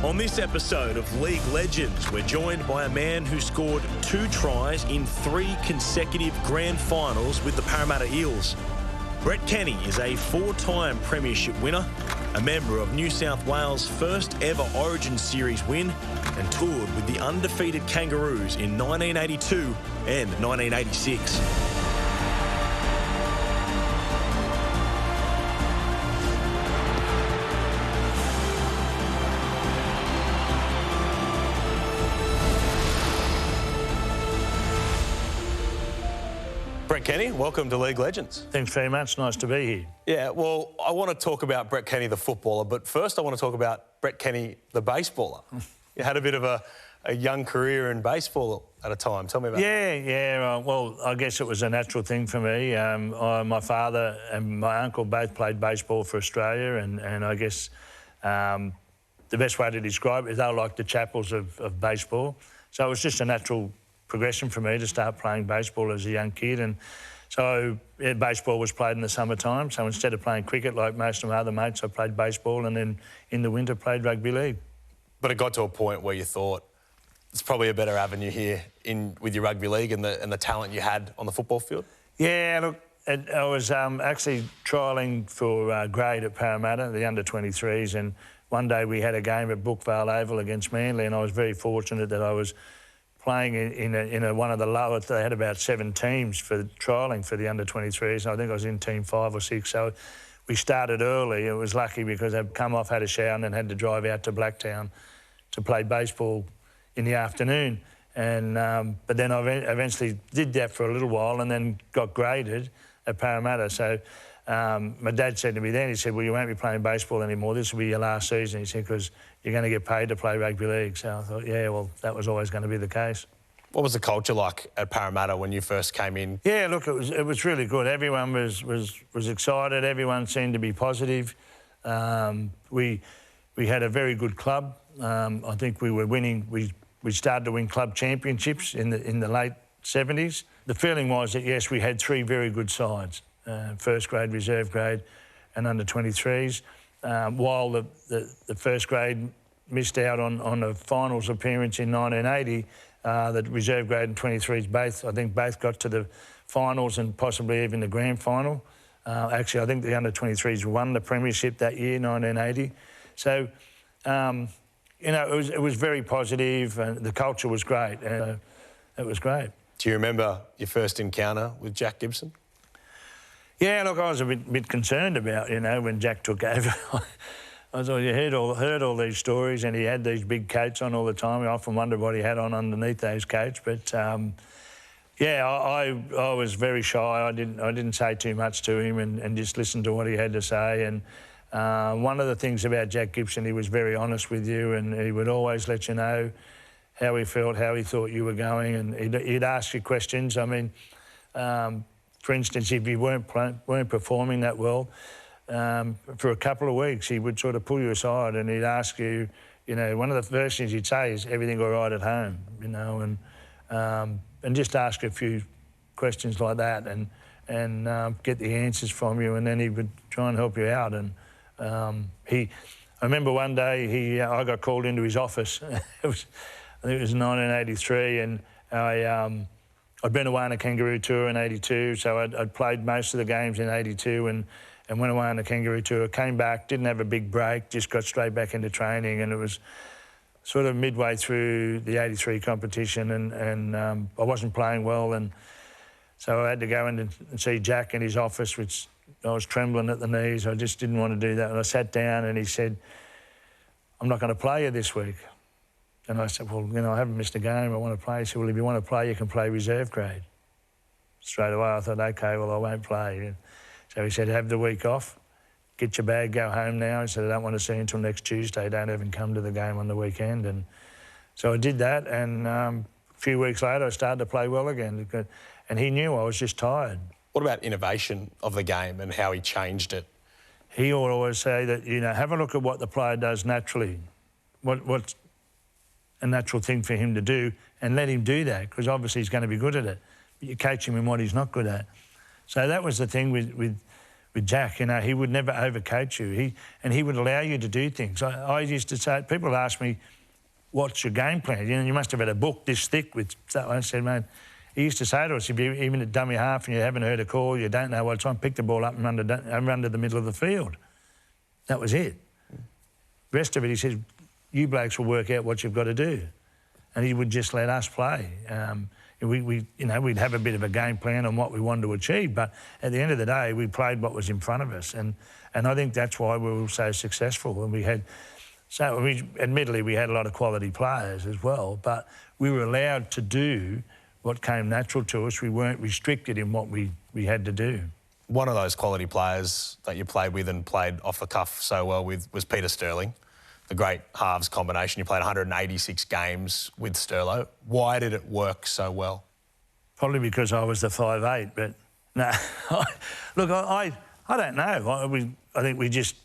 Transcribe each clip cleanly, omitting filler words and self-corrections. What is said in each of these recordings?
On this episode of League Legends, we're joined by a man who scored 2 tries in 3 consecutive grand finals with the Parramatta Eels. Brett Kenny is a 4-time Premiership winner, a member of New South Wales' first ever Origin Series win, and toured with the undefeated Kangaroos in 1982 and 1986. Brett Kenny, welcome to League Legends. Thanks very much. Nice to be here. Yeah, well, I want to talk about Brett Kenny, the footballer, but first I want to talk about Brett Kenny, the baseballer. You had a bit of a young career in baseball at a time. Tell me about that. Yeah. Well, I guess it was a natural thing for me. My father and my uncle both played baseball for Australia, and I guess the best way to describe it is they were like the chapels of baseball. So it was just a natural progression for me to start playing baseball as a young kid, and so baseball was played in the summertime. So instead of playing cricket like most of my other mates, I played baseball, and then in the winter played rugby league. But it got to a point where you thought it's probably a better avenue here with your rugby league and the talent you had on the football field. Yeah, look, I was actually trialling for grade at Parramatta, the under-23s, and one day we had a game at Brookvale Oval against Manly, and I was very fortunate that I was playing in one of the lowest. They had about 7 teams for trialling for the under-23s. I think I was in team 5 or 6. So we started early. It was lucky because I'd come off, had a shower, and then had to drive out to Blacktown to play baseball in the afternoon. And but then I eventually did that for a little while, and then got graded at Parramatta. So my dad said to me then, he said, "Well, you won't be playing baseball anymore. This will be your last season." He said, "Because you're going to get paid to play rugby league." So I thought, yeah, well, that was always going to be the case. What was the culture like at Parramatta when you first came in? Yeah, look, it was really good. Everyone was excited. Everyone seemed to be positive. We had a very good club. I think we were winning. We started to win club championships in the late 70s. The feeling was that yes, we had 3 very good sides: first grade, reserve grade, and under-23s. While the first grade missed out on a finals appearance in 1980, the reserve grade and 23s both got to the finals and possibly even the grand final. Actually, I think the under-23s won the Premiership that year, 1980. So, it was very positive, and the culture was great. It was great. Do you remember your first encounter with Jack Gibson? Yeah, look, I was a bit concerned about, when Jack took over. I thought you heard all these stories, and he had these big coats on all the time. I often wondered what he had on underneath those coats. But yeah, I was very shy. I didn't say too much to him, and just listened to what he had to say. And one of the things about Jack Gibson, he was very honest with you, and he would always let you know how he felt, how he thought you were going, and he'd ask you questions. I mean, for instance, if you weren't performing that well, for a couple of weeks, he would sort of pull you aside and he'd ask you, one of the first things he'd say is, "Everything all right at home?" And just ask a few questions like that, and get the answers from you, and then he would try and help you out. And I remember one day I got called into his office. I think it was 1983, and I'd been away on a Kangaroo tour in 82, so I'd played most of the games in 82 and went away on a Kangaroo tour, came back, didn't have a big break, just got straight back into training, and it was sort of midway through the 83 competition, and I wasn't playing well, and so I had to go in and see Jack in his office, which I was trembling at the knees. I just didn't want to do that, and I sat down and he said, "I'm not going to play you this week." And I said, "Well, I haven't missed a game. I want to play." He said, "Well, if you want to play, you can play reserve grade." Straight away, I thought, OK, well, I won't play. And so he said, "Have the week off, get your bag, go home now." He said, "I don't want to see you until next Tuesday. Don't even come to the game on the weekend." And so I did that, and a few weeks later, I started to play well again. And he knew I was just tired. What about innovation of the game and how he changed it? He would always say that, have a look at what the player does naturally. What's a natural thing for him to do, and let him do that, because obviously he's going to be good at it. But you coach him in what he's not good at. So that was the thing with Jack, you know, he would never overcoach you. He would allow you to do things. I used to say, people ask me, what's your game plan? You know, you must have had a book this thick with stuff. I said, man, he used to say to us, if you're even at dummy half and you haven't heard a call, you don't know what it's on, pick the ball up and run to the middle of the field. That was it. The rest of it, he says, you blokes will work out what you've got to do. And he would just let us play. We'd have a bit of a game plan on what we wanted to achieve, but at the end of the day, we played what was in front of us. And I think that's why we were so successful. And admittedly, we had a lot of quality players as well, but we were allowed to do what came natural to us. We weren't restricted in what we had to do. One of those quality players that you played with and played off the cuff so well with was Peter Sterling, the great halves combination. You played 186 games with Sterlo. Why did it work so well? Probably because I was the 5'8", but no. Look, I don't know. I think we just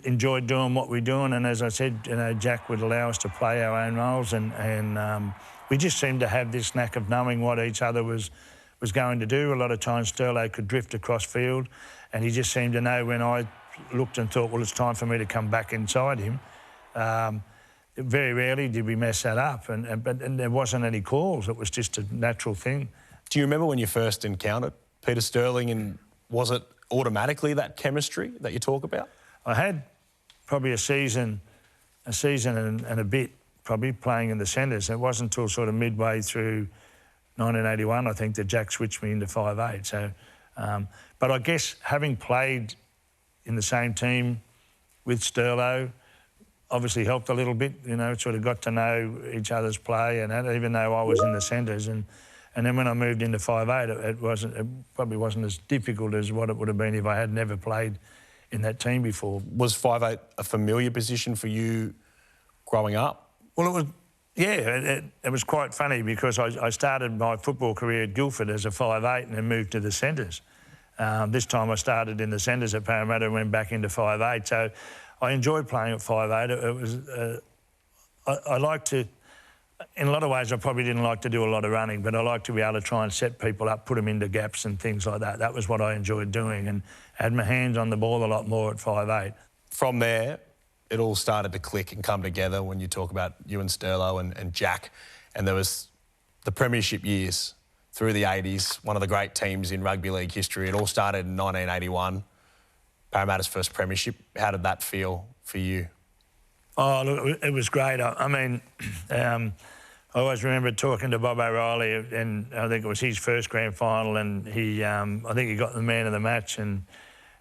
enjoyed doing what we're doing, and as I said, you know, Jack would allow us to play our own roles, and we just seemed to have this knack of knowing what each other was going to do. A lot of times Sterlo could drift across field, and he just seemed to know when I looked and thought, well, it's time for me to come back inside him. Very rarely did we mess that up, and there wasn't any calls. It was just a natural thing. Do you remember when you first encountered Peter Sterling, and was it automatically that chemistry that you talk about? I had probably a season and a bit probably playing in the centres. It wasn't until sort of midway through 1981, I think, that Jack switched me into 5'8". So, but I guess having played in the same team with Sterlo obviously helped a little bit, you know, sort of got to know each other's play, and that, even though I was in the centres. And then when I moved into 5'8", it probably wasn't as difficult as what it would have been if I had never played in that team before. Was 5'8" a familiar position for you growing up? Well, it was, yeah, it was quite funny because I started my football career at Guildford as a 5'8" and then moved to the centres. This time I started in the centres at Parramatta and went back into 5'8". So I enjoyed playing at 5'8". It was, I like to, in a lot of ways I probably didn't like to do a lot of running, but I like to be able to try and set people up, put them into gaps and things like that. That was what I enjoyed doing, and had my hands on the ball a lot more at 5'8". From there, it all started to click and come together when you talk about you and Sterlo and Jack. And there was the Premiership years through the 80s, one of the great teams in rugby league history. It all started in 1981, Parramatta's first Premiership. How did that feel for you? Oh, look, it was great. I mean, I always remember talking to Bob O'Reilly, and I think it was his first grand final, and I think he got the man of the match, and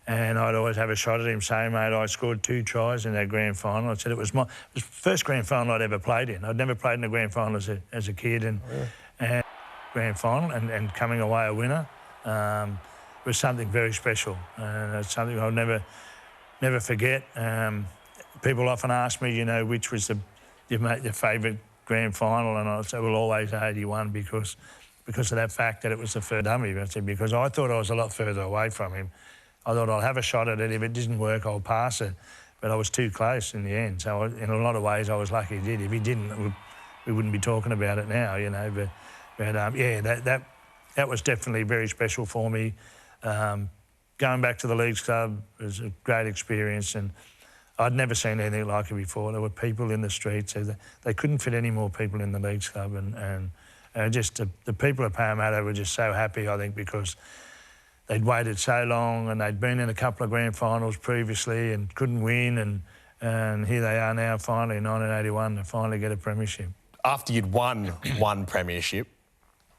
I'd always have a shot at him saying, mate, I scored 2 tries in that grand final. I said it was the first grand final I'd ever played in. I'd never played in a grand final as a kid, and grand final and coming away a winner was something very special, and it's something I'll never forget. People often ask me, you know, which was your favourite grand final, and I say, well, always 81 because of that fact that it was the first dummy. I said, because I thought I was a lot further away from him. I thought I'll have a shot at it. If it didn't work, I'll pass it. But I was too close in the end. So in a lot of ways, I was lucky he did. If he didn't, we wouldn't be talking about it now, you know. But yeah, that was definitely very special for me. Going back to the Leagues Club was a great experience, and I'd never seen anything like it before. There were people in the streets. They couldn't fit any more people in the Leagues Club, and just the people of Parramatta were just so happy, I think, because they'd waited so long and they'd been in a couple of grand finals previously and couldn't win, and here they are now finally in 1981 to finally get a premiership. After you'd won one premiership,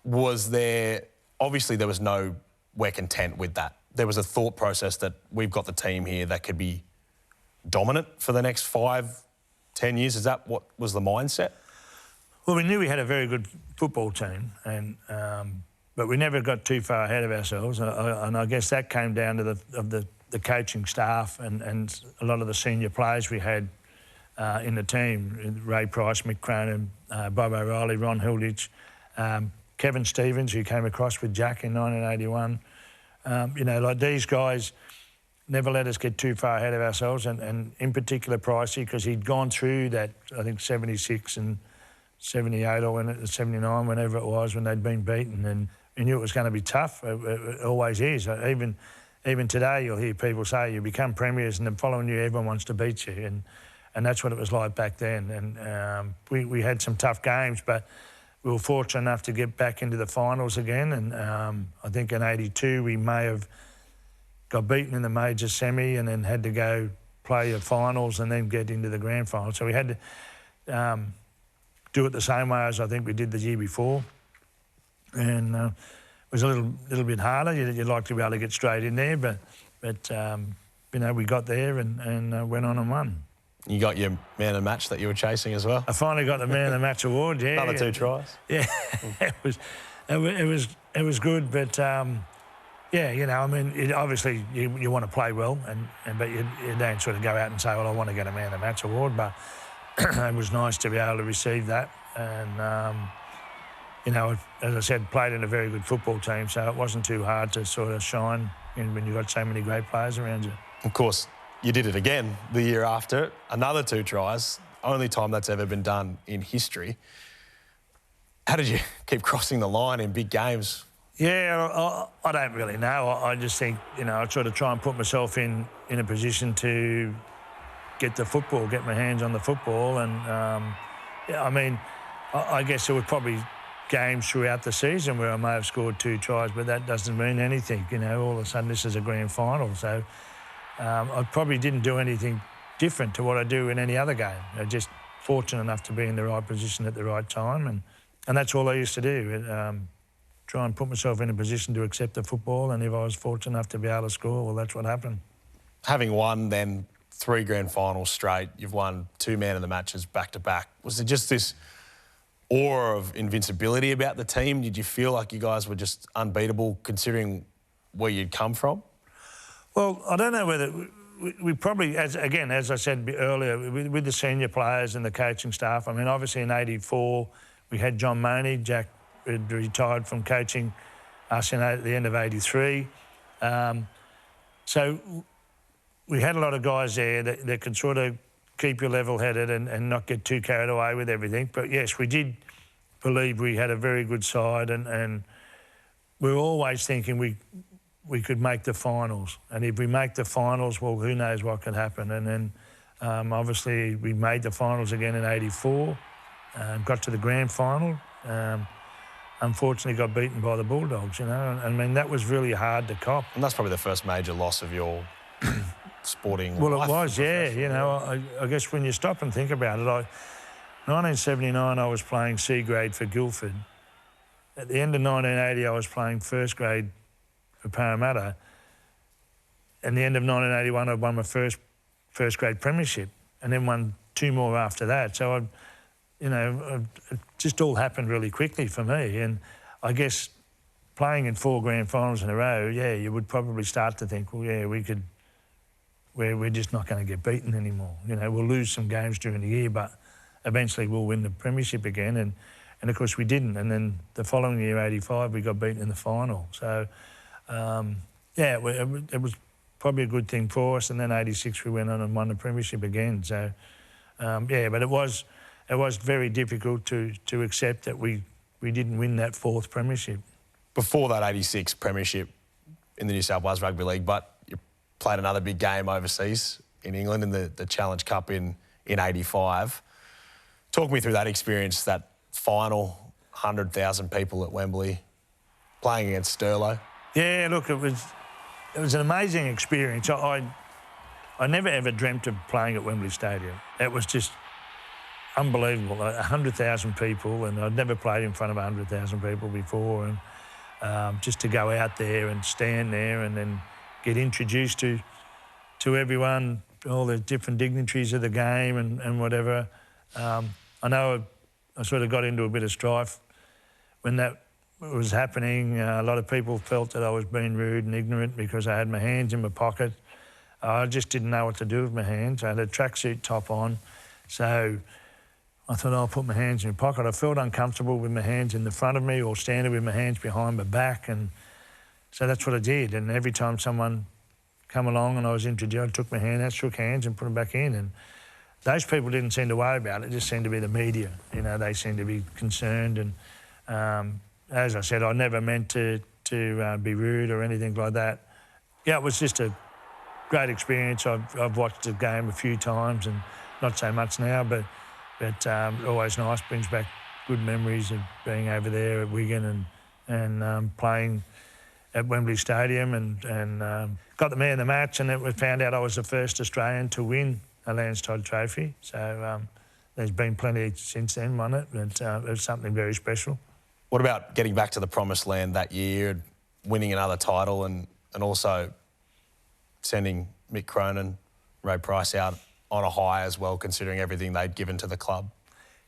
was there, obviously there was no we're content with that. There was a thought process that we've got the team here that could be dominant for the next 5, 10 years. Is that what was the mindset? Well, we knew we had a very good football team, but we never got too far ahead of ourselves, and I guess that came down to the coaching staff and a lot of the senior players we had in the team. Ray Price, Mick Cronin, Bob O'Reilly, Ron Hilditch, Kevin Stevens, who came across with Jack in 1981. You know, like these guys never let us get too far ahead of ourselves, and in particular Pricey, because he'd gone through that, I think, 76 and 78 or 79, whenever it was, when they'd been beaten, and we knew it was going to be tough. It always is. Even even today you'll hear people say you become premiers and the following year everyone wants to beat you, and that's what it was like back then. And we had some tough games, but we were fortunate enough to get back into the finals again. And I think in '82 we may have got beaten in the major semi and then had to go play the finals and then get into the grand final. So we had to do it the same way as I think we did the year before. And it was a little bit harder. You'd like to be able to get straight in there, but you know, we got there and went on and won. You got your man of the match that you were chasing as well? I finally got the man of the match award, yeah. Another 2 tries? Yeah, it was good, but yeah, you know, I mean, obviously you want to play well, but you don't sort of go out and say, well, I want to get a man of the match award, but it was nice to be able to receive that. And, you know, as I said, played in a very good football team, so it wasn't too hard to sort of shine when you've got so many great players around you. Of course, you did it again the year after, another 2 tries, only time that's ever been done in history. How did you keep crossing the line in big games? Yeah, I don't really know. I just think, you know, I sort of try and put myself in a position to get the football, get my hands on the football. And, yeah, I mean, I guess there were probably games throughout the season where I may have scored 2 tries, but that doesn't mean anything. You know, all of a sudden this is a grand final. So I probably didn't do anything different to what I do in any other game. I'm just fortunate enough to be in the right position at the right time. And that's all I used to do. Try and put myself in a position to accept the football, and if I was fortunate enough to be able to score, well, that's what happened. Having won then 3 grand finals straight, you've won 2 man of the matches back to back. Was it just this aura of invincibility about the team? Did you feel like you guys were just unbeatable considering where you'd come from? Well, I don't know whether we probably, as I said earlier, with the senior players and the coaching staff. I mean, obviously in '84 we had John Money. Jack had retired from coaching us at the end of '83. So we had a lot of guys there that could sort of keep you level-headed and not get too carried away with everything. But yes, we did believe we had a very good side, and we were always thinking we could make the finals. And if we make the finals, well, who knows what could happen. And then obviously we made the finals again in '84, got to the grand final. Unfortunately got beaten by the Bulldogs, you know. I mean, that was really hard to cop. And that's probably the first major loss of your sporting Well, life. it was, yeah. You know, I guess when you stop and think about it, 1979 I was playing C grade for Guildford. At the end of 1980 I was playing first grade for Parramatta. At the end of 1981 I won my first grade premiership and then won 2 more after that. So it just all happened really quickly for me. And I guess playing in 4 grand finals in a row, yeah, you would probably start to think, well, yeah, we're just not going to get beaten anymore. You know, we'll lose some games during the year, but eventually we'll win the premiership again. And of course we didn't. And then the following year, '85, we got beaten in the final. So, yeah, it was probably a good thing for us. And then '86 we went on and won the premiership again. So, yeah, but it was very difficult to accept that we didn't win that 4th premiership. Before that '86 premiership in the New South Wales Rugby League, but you played another big game overseas in England in the Challenge Cup in '85. Talk me through that experience, that final 100,000 people at Wembley, playing against Sterlo. Yeah, look, it was an amazing experience. I never ever dreamt of playing at Wembley Stadium. It was just unbelievable, 100,000 people, and I'd never played in front of 100,000 people before, and just to go out there and stand there and then get introduced to everyone, all the different dignitaries of the game and whatever. I know I sort of got into a bit of strife when that was happening. A lot of people felt that I was being rude and ignorant because I had my hands in my pocket. I just didn't know what to do with my hands. I had a tracksuit top on, so I thought I'll put my hands in my pocket. I felt uncomfortable with my hands in the front of me or standing with my hands behind my back, and so that's what I did. And every time someone come along and I was introduced, I took my hand out, shook hands and put them back in. And those people didn't seem to worry about it. It just seemed to be the media. You know, they seemed to be concerned. And as I said, I never meant to be rude or anything like that. Yeah, it was just a great experience. I've watched the game a few times, and not so much now, but always nice. Brings back good memories of being over there at Wigan and playing at Wembley Stadium, and got the man of the match, and we found out I was the first Australian to win a Landstide trophy. So there's been plenty since then, wasn't it? But it was something very special. What about getting back to the promised land that year, winning another title, and also sending Mick Cronin, Ray Price out on a high as well, considering everything they'd given to the club?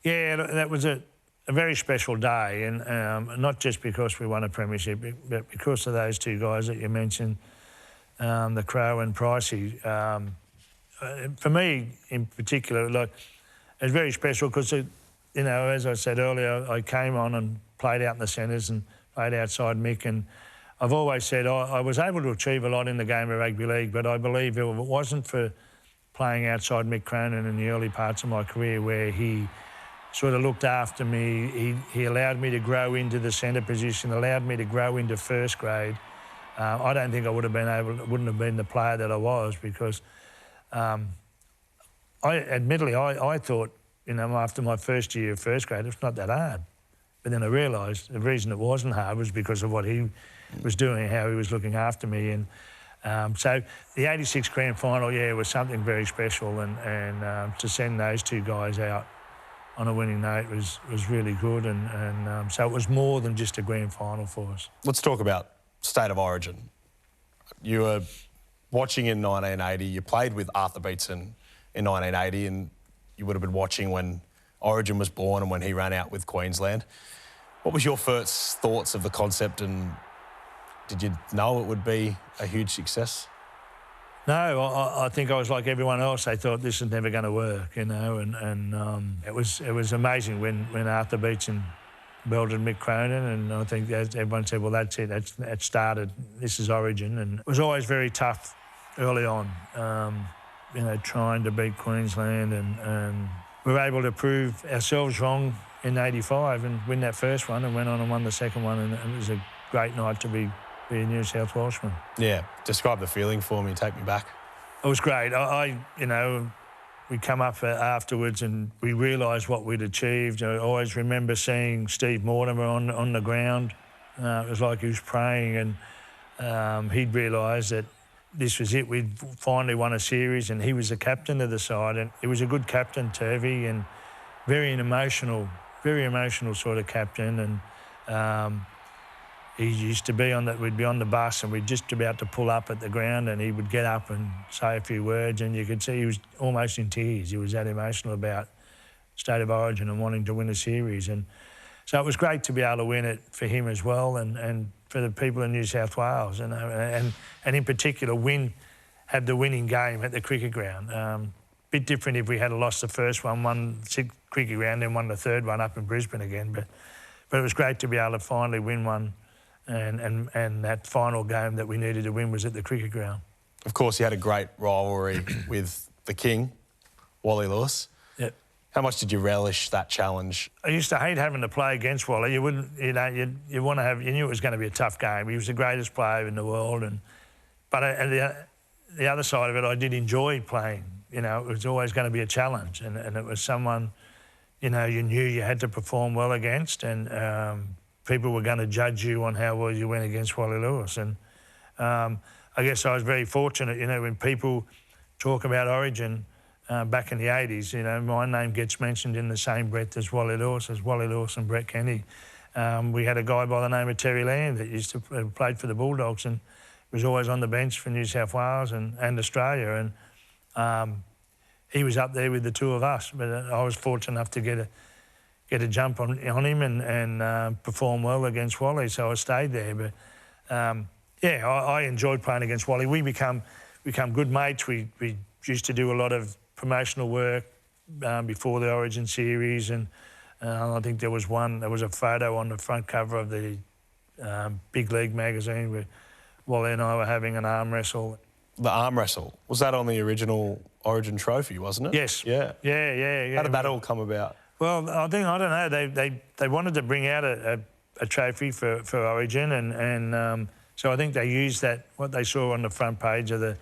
Yeah, that was a very special day, and not just because we won a premiership, but because of those two guys that you mentioned, the Crow and Pricey. For me, in particular, like, it was very special because, you know, as I said earlier, I came on and played out in the centres and played outside Mick, and I've always said I was able to achieve a lot in the game of rugby league, but I believe if it wasn't for playing outside Mick Cronin in the early parts of my career, where he sort of looked after me, he allowed me to grow into the centre position, allowed me to grow into first grade. I don't think I wouldn't have been the player that I was, because I thought, you know, after my first year of first grade, it's not that hard. But then I realised the reason it wasn't hard was because of what he was doing, how he was looking after me. And so the '86 grand final, yeah, was something very special, and to send those two guys out on a winning note was really good, and so it was more than just a grand final for us. Let's talk about State of Origin. You were watching in 1980, you played with Arthur Beetson in 1980, and you would have been watching when Origin was born and when he ran out with Queensland. What was your first thoughts of the concept, and did you know it would be a huge success? No, I think I was like everyone else. They thought this is never going to work, you know, and it was amazing when Arthur Beetson belted Mick Cronin, and I think everyone said, well, that's it, that started, this is Origin. And it was always very tough early on, you know, trying to beat Queensland, and we were able to prove ourselves wrong in '85 and win that first one, and went on and won the second one, and it was a great night to be a New South Welshman. Yeah, describe the feeling for me, take me back. It was great. You know, we come up afterwards and we realised what we'd achieved. I always remember seeing Steve Mortimer on the ground. It was like he was praying, and he'd realised that this was it. We'd finally won a series, and he was the captain of the side, and he was a good captain, Turvey, and very emotional sort of captain. And he used to be we'd be on the bus, and we'd just about to pull up at the ground, and he would get up and say a few words, and you could see he was almost in tears. He was that emotional about State of Origin and wanting to win a series. And so it was great to be able to win it for him as well, and for the people in New South Wales, you know, and in particular have the winning game at the cricket ground. Bit different if we had lost the first one, won the cricket ground, then won the third one up in Brisbane again. But it was great to be able to finally win one. And that final game that we needed to win was at the cricket ground. Of course, you had a great rivalry with the King, Wally Lewis. Yep. How much did you relish that challenge? I used to hate having to play against Wally. You wouldn't, you know, you want to have. You knew it was going to be a tough game. He was the greatest player in the world, but the other side of it, I did enjoy playing. You know, it was always going to be a challenge, and it was someone, you know, you knew you had to perform well against, and people were going to judge you on how well you went against Wally Lewis. And I guess I was very fortunate, you know, when people talk about Origin back in the 80s, you know, my name gets mentioned in the same breath as Wally Lewis and Brett Kenny. We had a guy by the name of Terry Lamb that used to played for the Bulldogs and was always on the bench for New South Wales and Australia. And he was up there with the two of us, but I was fortunate enough to get a jump on him and perform well against Wally, so I stayed there. But yeah, I enjoyed playing against Wally. We become good mates. We used to do a lot of promotional work before the Origin series, and I think there was a photo on the front cover of the Big League magazine where Wally and I were having an arm wrestle. The arm wrestle, was that on the original Origin trophy, wasn't it? Yes. Yeah. Yeah. How did that all come about? Well, I don't know. They wanted to bring out a trophy for Origin, and So I think they used that, what they saw on the front page of the,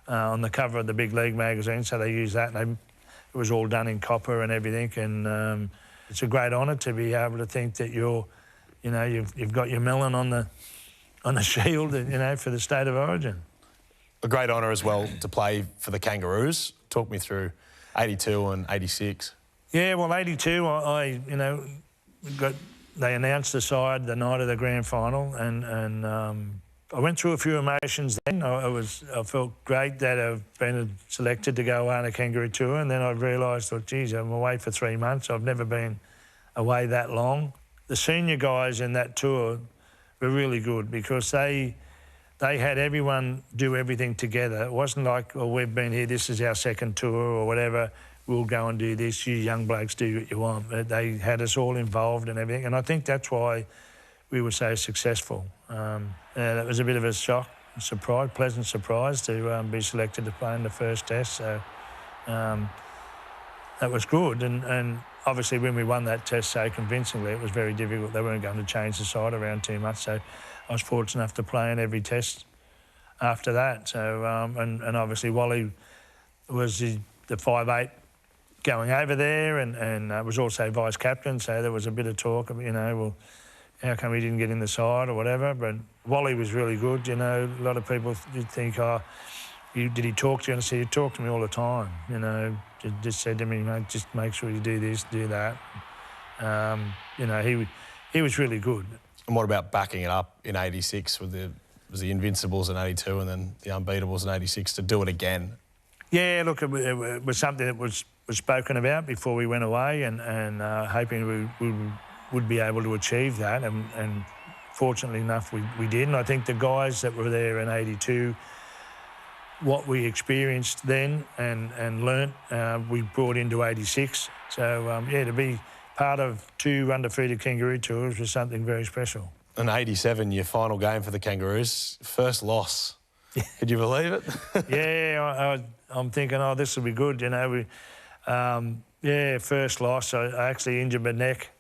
on the cover of the Big League magazine, so they used that, and it was all done in copper and everything, and it's a great honour to be able to think that you're, you know, you've got your melon on the shield, you know, for the state of origin. A great honour as well to play for the Kangaroos. Talk me through 82 and 86. Yeah, well, 82, I you know, they announced the side the night of the grand final, and I went through a few emotions then. I felt great that I've been selected to go on a Kangaroo tour, and then I realised, oh, geez, I'm away for 3 months. I've never been away that long. The senior guys in that tour were really good because they had everyone do everything together. It wasn't like, oh, we've been here, this is our second tour or whatever, we'll go and do this, you young blokes do what you want. They had us all involved and everything, and I think that's why we were so successful. That was a bit of a shock, a surprise, pleasant surprise to be selected to play in the first test, so that was good. And obviously when we won that test so convincingly, it was very difficult. They weren't going to change the side around too much, so I was fortunate enough to play in every test after that. So, and obviously Wally was the 5'8" going over there, and was also vice captain, so there was a bit of talk of, you know, well, how come he didn't get in the side or whatever. But Wally was really good, you know. A lot of people think, oh, did he talk to you? And I said, he talked to me all the time, you know. Just said to me, mate, just make sure you do this, do that. You know, he was really good. And what about backing it up in 86 with was the Invincibles in 82 and then the Unbeatables in 86 to do it again? Yeah, look, it was something that was spoken about before we went away, and hoping we would be able to achieve that, and fortunately enough we did. And I think the guys that were there in 82, what we experienced then and learnt, we brought into 86. So, yeah, to be part of 2 undefeated Kangaroo tours was something very special. In 87, your final game for the Kangaroos, first loss. Could you believe it? Yeah, I'm thinking, oh, this will be good, you know. Yeah, first loss. I actually injured my neck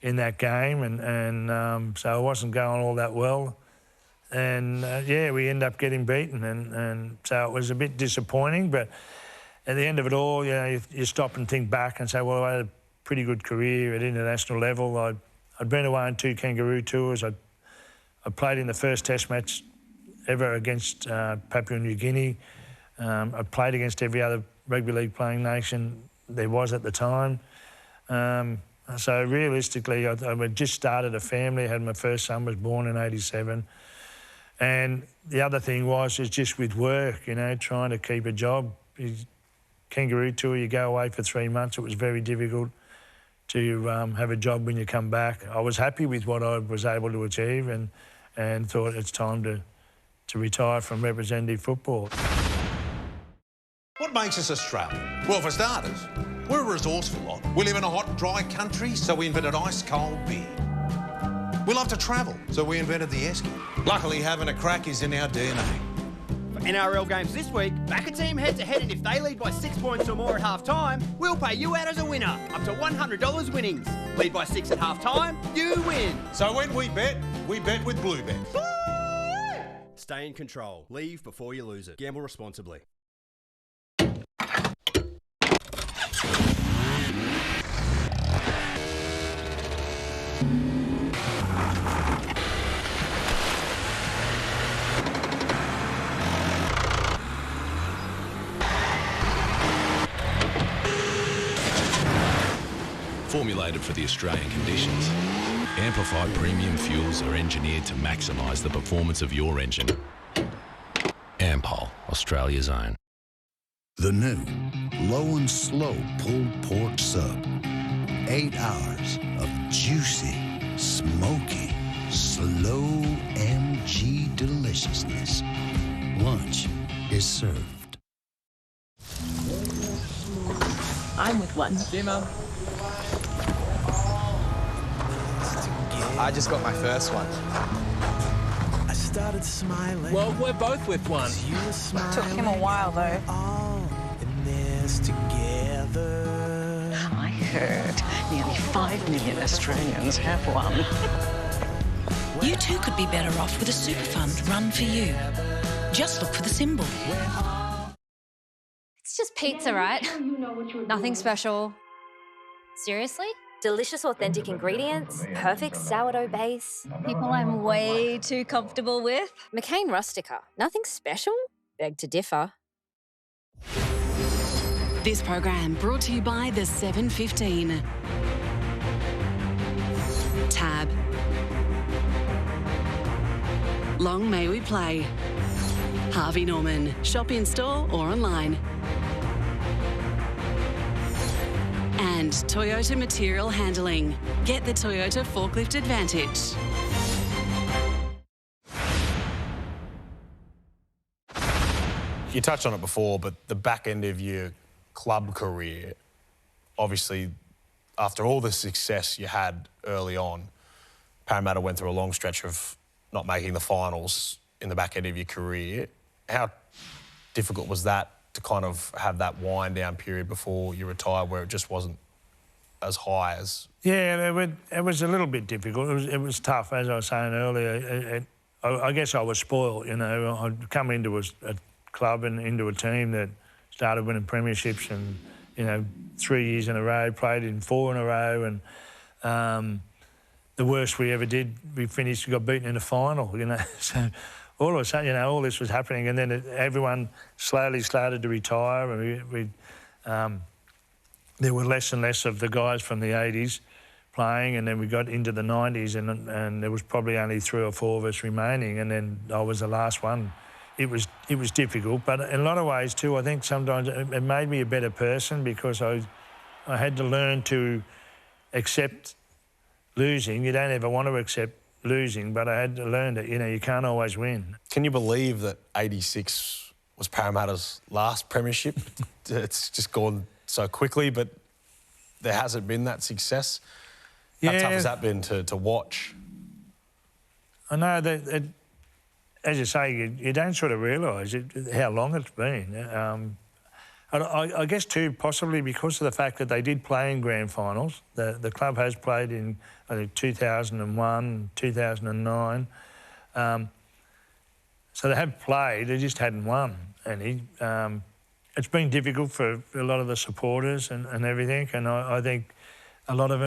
in that game, and so I wasn't going all that well. And, yeah, we ended up getting beaten, and so it was a bit disappointing, but at the end of it all, you know, you stop and think back and say, well, I had a pretty good career at international level. I'd been away on 2 Kangaroo tours. I played in the first test match ever against Papua New Guinea. I played against every other rugby league playing nation there was at the time. So realistically, I just started a family. I had my first son was born in 87. And the other thing was just with work, you know, trying to keep a job. Kangaroo tour, you go away for 3 months. It was very difficult to have a job when you come back. I was happy with what I was able to achieve, and thought it's time to retire from representative football. What makes us Australian? Well, for starters, we're a resourceful lot. We live in a hot, dry country, so we invented ice-cold beer. We love to travel, so we invented the esky. Luckily, having a crack is in our DNA. For NRL games this week, back a team head-to-head, and if they lead by 6 points or more at half-time, we'll pay you out as a winner, up to $100 winnings. Lead by 6 at half-time, you win. So when we bet with Bluebet. Stay in control. Leave before you lose it. Gamble responsibly. Formulated for the Australian conditions, Amplified premium fuels are engineered to maximise the performance of your engine. Ampol, Australia's own. The new low and slow pulled pork sub. 8 hours of juicy, smoky, slow MG deliciousness. Lunch is served. I'm with one. See, Mum. I just got my first one. I started smiling. Well, we're both with one. It took him a while, though. All in this together. I heard nearly 5 million Australians have one. You too could be better off with a super fund run for you. Just look for the symbol. It's just pizza, right? Nothing special. Seriously? Delicious, authentic ingredients, perfect sourdough base. People I'm way too comfortable with. McCain Rustica. Nothing special? Beg to differ. This program brought to you by the 715. Tab. Long may we play. Harvey Norman. Shop in store or online. And Toyota Material Handling. Get the Toyota Forklift Advantage. You touched on it before, but the back end of your club career, obviously, after all the success you had early on, Parramatta went through a long stretch of not making the finals in the back end of your career. How difficult was that to kind of have that wind-down period before you retired where it just wasn't as high as... Yeah, it was a little bit difficult. It was tough, as I was saying earlier. I guess I was spoiled, you know. I'd come into a club and into a team that started winning premierships and, you know, 3 years in a row, played in 4 in a row, and the worst we ever did, we got beaten in the final, you know. So all of a sudden, you know, all this was happening, and then everyone slowly started to retire, and there were less and less of the guys from the 80s playing, and then we got into the 90s, and there was probably only 3 or 4 of us remaining, and then I was the last one. It was difficult, but in a lot of ways too, I think sometimes it made me a better person because I had to learn to accept losing. You don't ever want to accept losing, but I had to learn that, you know, you can't always win. Can you believe that 86 was Parramatta's last premiership? It's just gone so quickly, but there hasn't been that success. How tough has that been to watch? I know that, as you say, you don't sort of realise how long it's been. I guess too, possibly because of the fact that they did play in grand finals. The club has played in, I think, 2001, 2009. So they have played, they just hadn't won any. It's been difficult for a lot of the supporters and everything, and I think a lot of